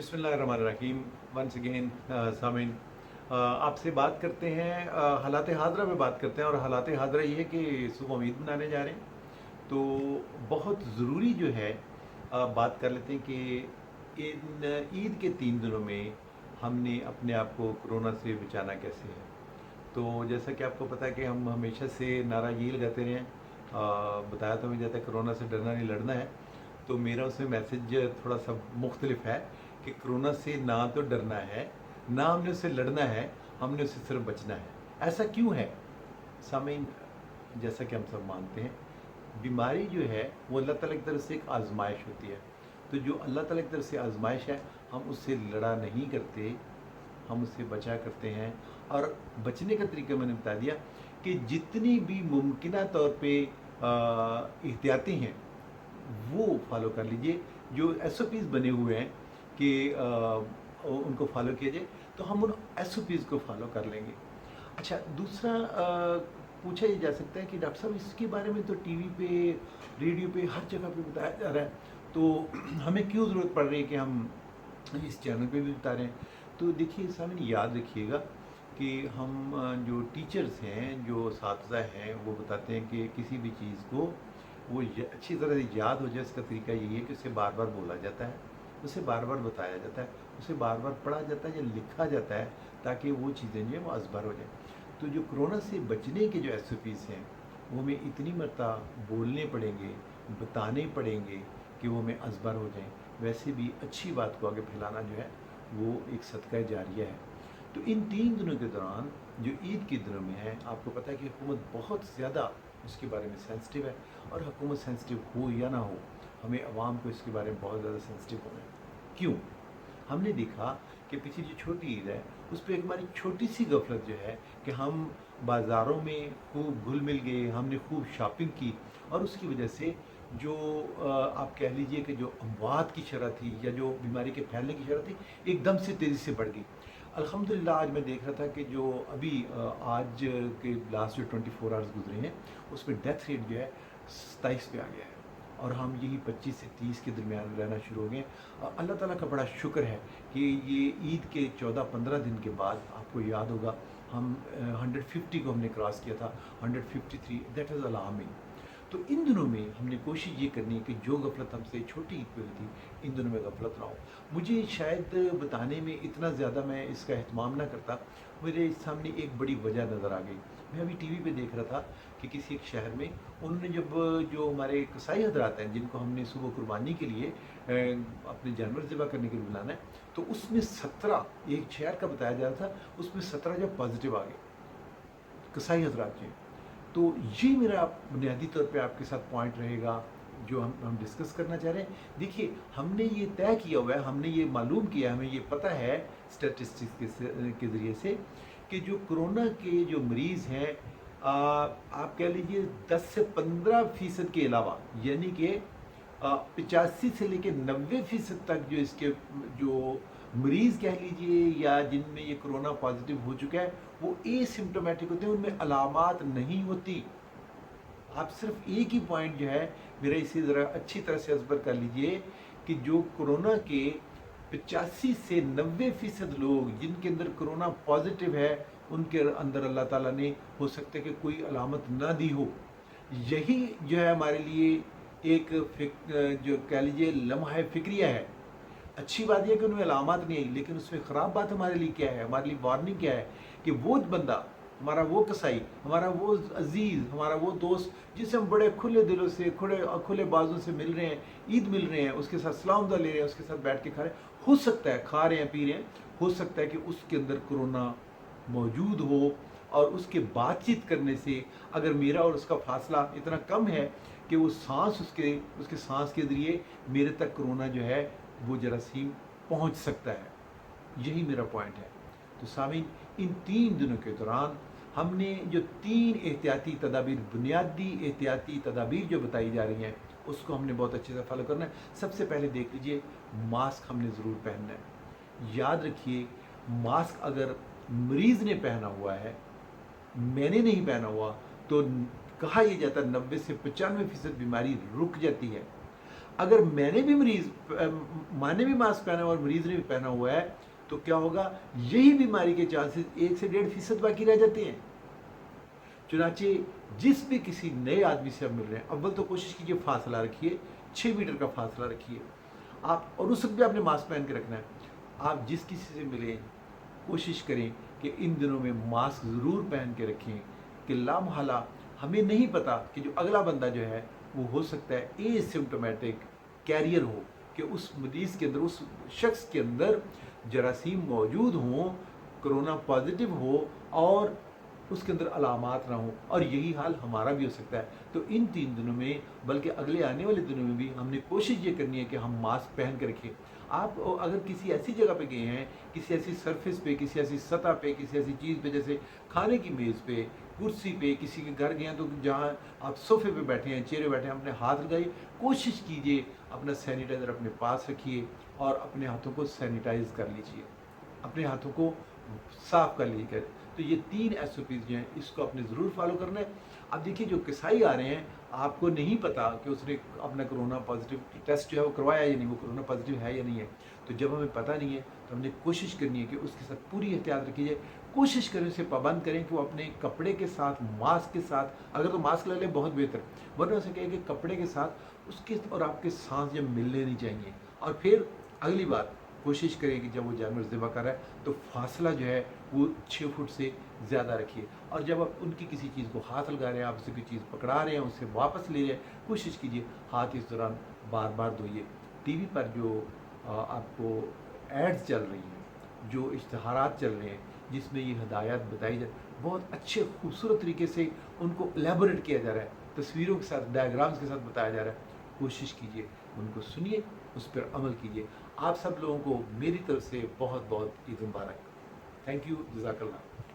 बिस्मिल्लाहिर्रहमानिर्रहीम। Once again सामिन, आपसे बात करते हैं, हालात हादरा में बात करते हैं। और हालात हादरा ये है कि सुबह ईद मनाने जा रहे हैं, तो बहुत ज़रूरी जो है बात कर लेते हैं कि इन ईद के 3 दिनों में हमने अपने आप को कोरोना से बचाना कैसे है। तो जैसा कि आपको पता है कि हम हमेशा से नारा ये लगाते रहे हैं, बताया तो मुझे जाता है कोरोना से डरना नहीं लड़ना है। तो मेरा उसमें मैसेज थोड़ा सा मुख्तलिफ है कि कोरोना से ना तो डरना है, ना हमने उससे लड़ना है, हमने उससे सिर्फ बचना है। ऐसा क्यों है सामीन? जैसा कि हम सब मानते हैं, बीमारी जो है वो अल्लाह ताला की तरफ से एक आजमाइश होती है। तो जो अल्लाह ताला की तरफ से आजमाइश है, हम उससे लड़ा नहीं करते, हम उससे बचा करते हैं। और बचने का तरीका मैंने बता दिया कि जितनी भी मुमकिन तौर पे एहतियाती हैं वो फॉलो कर लीजिए। जो SOPs बने हुए हैं कि उनको फॉलो किया जाए, तो हम उन SOPs को फॉलो कर लेंगे। अच्छा, दूसरा पूछा ये जा सकता है कि डॉक्टर साहब इसके बारे में तो टीवी पे, रेडियो पे, हर जगह पे बताया जा रहा है, तो हमें क्यों ज़रूरत पड़ रही है कि हम इस चैनल पे भी बता रहे हैं। तो देखिए सामने याद रखिएगा कि हम जो टीचर्स हैं, जो असातिज़ा हैं, वो बताते हैं कि किसी भी चीज़ को वो अच्छी तरह से याद हो जाए, इसका तरीका यही है कि उसे बार बार बोला जाता है, उसे बार बार बताया जाता है, उसे बार बार पढ़ा जाता है या लिखा जाता है, ताकि वो चीज़ें जो है वो अज़बर हो जाए। तो जो कोरोना से बचने के जो SOPs हैं वो हमें इतनी मरतबा बोलने पड़ेंगे, बताने पड़ेंगे कि वो हमें अज़बर हो जाएं। वैसे भी अच्छी बात को आगे फैलाना जो है वो एक सदका जारिया है। तो इन 3 दिनों के दौरान जो ईद के दिनों में है, आपको पता है कि हुकूमत बहुत ज़्यादा उसके बारे में सेंसिटिव है। और हुकूमत सेंसिटिव हो या ना हो, हमें आवाम को इसके बारे में बहुत ज़्यादा सेंसिटिव होना है। क्यों? हमने देखा कि पिछली जो छोटी ईद है उस पर एक हमारी छोटी सी गफलत जो है कि हम बाज़ारों में खूब घुल मिल गए, हमने खूब शॉपिंग की, और उसकी वजह से जो आप कह लीजिए कि जो अमवात की शरह थी या जो बीमारी के फैलने की शरह थी, एकदम से तेज़ी से बढ़ गई। अल्हम्दुलिल्लाह आज मैं देख रहा था कि जो अभी आज के लास्ट जो 24 आवर्स गुजरे हैं उसमें डेथ रेट जो है 27 पे आ गया है, और हम यही 25 से 30 के दरमियान रहना शुरू हो गए। अल्लाह ताला का बड़ा शुक्र है कि ये ईद के 14-15 दिन के बाद, आपको याद होगा, हम 150 को हमने क्रॉस किया था, 153, दैट इज़ अलार्मिंग। तो इन दिनों में हमने कोशिश ये करनी है कि जो गफलत हमसे छोटी ईद पे हुई थी, इन दिनों में गफलत ना हो। मुझे शायद बताने में इतना ज़्यादा मैं इसका एहतमाम ना करता, मेरे सामने एक बड़ी वजह नज़र आ गई। मैं अभी टीवी पे देख रहा था कि किसी एक शहर में उन्होंने जब जो हमारे कसाई हजरात हैं जिनको हमने सुबह कुर्बानी के लिए अपने जानवर ज़िबा करने के लिए बुलाना है, तो उसमें 17, एक शहर का बताया जा रहा था, उसमें 17 जो पॉजिटिव आ गए कसाई हजरात जी। तो ये मेरा बुनियादी तौर पे आपके साथ पॉइंट रहेगा जो हम डिस्कस करना चाह रहे हैं। देखिए, हमने ये तय किया हुआ है, हमने ये मालूम किया, हमें ये पता है स्टैटिस्टिक्स के ज़रिए से कि जो कोरोना के जो मरीज़ हैं, आप कह लीजिए 10 से 15% के अलावा, यानी कि 85 से लेकर 90% तक जो इसके जो मरीज़ कह लीजिए या जिनमें ये कोरोना पॉजिटिव हो चुका है, वो एसिम्प्टोमेटिक होते हैं, उनमें अलामात नहीं होती। आप सिर्फ एक ही पॉइंट जो है मेरा, इसे ज़रा अच्छी तरह से अज़बर कर लीजिए कि जो कोरोना के 85 से 90% लोग जिनके अंदर कोरोना पॉजिटिव है, उनके अंदर अल्लाह ताला ने हो सकता है कि कोई अलामत ना दी हो। यही जो है हमारे लिए एक जो कह लीजिए लम्हा फ़िक्रिया है। अच्छी बात यह कि उनमें अलामत नहीं आई, लेकिन उसमें ख़राब बात हमारे लिए क्या है, हमारे लिए वार्निंग क्या है कि वो बंदा, हमारा वो कसाई, हमारा वो अजीज़, हमारा वो दोस्त जिसे हम बड़े खुले दिलों से, खुले बाजों से मिल रहे हैं, ईद मिल रहे हैं, उसके साथ सलाम ले रहे हैं, उसके साथ बैठ के खा रहे हैं, हो सकता है खा रहे हैं, पी रहे हैं, हो सकता है कि उसके अंदर कोरोना मौजूद हो, और उसके बातचीत करने से अगर मेरा और उसका फासला इतना कम है कि वो सांस उसके सांस के ज़रिए मेरे तक कोरोना जो है वो जरासीम पहुंच सकता है। यही मेरा पॉइंट है। तो सामीन, इन 3 दिनों के दौरान हमने जो 3 एहतियाती तदाबीर, बुनियादी एहतियाती तदाबीर जो बताई जा रही हैं, उसको हमने बहुत अच्छे से फॉलो करना है। सबसे पहले देख लीजिए, मास्क हमने ज़रूर पहनना है। याद रखिए, मास्क अगर मरीज़ ने पहना हुआ है, मैंने नहीं पहना हुआ, तो कहा यह जाता है 90 से 95% बीमारी रुक जाती है। اگر میں نے بھی ماں نے بھی ماسک پہنا اور مریض نے بھی پہنا ہوا ہے تو کیا ہوگا؟ یہی بیماری کے چانسز 1 سے 1.5% باقی رہ جاتے ہیں۔ چنانچہ جس بھی کسی نئے آدمی سے آپ مل رہے ہیں، اول تو کوشش کیجئے فاصلہ رکھیے، 6 میٹر کا فاصلہ رکھیے آپ، اور اس وقت بھی آپ نے ماسک پہن کے رکھنا ہے۔ آپ جس کسی سے ملیں کوشش کریں کہ ان دنوں میں ماسک ضرور پہن کے رکھیں، کہ لامحالہ ہمیں نہیں پتا کہ جو اگلا بندہ جو ہے وہ ہو سکتا ہے اے سمپٹومیٹک کیریئر ہو، کہ اس مریض کے اندر، اس شخص کے اندر جراثیم موجود ہوں، کرونا پازیٹیو ہو اور اس کے اندر علامات نہ ہوں، اور یہی حال ہمارا بھی ہو سکتا ہے۔ تو ان 3 دنوں میں، بلکہ اگلے آنے والے دنوں میں بھی ہم نے کوشش یہ کرنی ہے کہ ہم ماسک پہن کے رکھیں۔ آپ اگر کسی ایسی جگہ پہ گئے ہیں، کسی ایسی سرفیس پہ، کسی ایسی سطح پہ، کسی ایسی چیز پہ، جیسے کھانے کی میز پہ، کرسی پہ، کسی کے گھر گئے ہیں، تو جہاں آپ صوفے پہ بیٹھے ہیں، چیئر پہ بیٹھے ہیں، اپنے ہاتھ لگائیے، کوشش کیجئے اپنا سینیٹائزر اپنے پاس رکھیے اور اپنے ہاتھوں کو سینیٹائز کر لیجئے، اپنے ہاتھوں کو صاف کر لیجیے۔ تو یہ 3 SOPs جو ہیں اس کو آپ نے ضرور فالو کرنا ہے۔ اب دیکھیے جو کسائی آ رہے ہیں، آپ کو نہیں پتا کہ اس نے اپنا کرونا پازیٹیو ٹیسٹ جو ہے وہ کروایا یا نہیں، وہ کرونا پازیٹیو ہے یا نہیں ہے۔ تو جب ہمیں پتہ نہیں ہے تو ہم نے کوشش کرنی ہے کہ اس کے ساتھ پوری احتیاط رکھی جائے، کوشش کریں، اسے پابند کریں کہ وہ اپنے کپڑے کے ساتھ، ماسک کے ساتھ، اگر تو ماسک لے لیں بہت بہتر، ورنہ اسے کہیں کہ کپڑے کے ساتھ اس کے اور آپ کے سانس جب ملنے نہیں چاہیے۔ اور پھر اگلی بات، کوشش کریں کہ جب وہ جانور ذبح کر رہا ہے تو فاصلہ جو ہے وہ 6 فٹ سے زیادہ رکھیے، اور جب آپ ان کی کسی چیز کو ہاتھ لگا رہے ہیں، آپ اسے کوئی چیز پکڑا رہے ہیں، اسے واپس لے رہے ہیں، کوشش کیجئے ہاتھ اس دوران بار بار دھوئیے۔ ٹی وی پر جو آپ کو ایڈز چل رہی ہیں، جو اشتہارات چل رہے ہیں جس میں یہ ہدایات بتائی جائے، بہت اچھے خوبصورت طریقے سے ان کو الیبوریٹ کیا جا رہا ہے، تصویروں کے ساتھ، ڈائیگرامز کے ساتھ بتایا جا رہا ہے۔ کوشش کیجئے ان کو سنیے، اس پر عمل کیجئے۔ آپ سب لوگوں کو میری طرف سے بہت بہت عید مبارک۔ تھینک یو، جزاک اللہ۔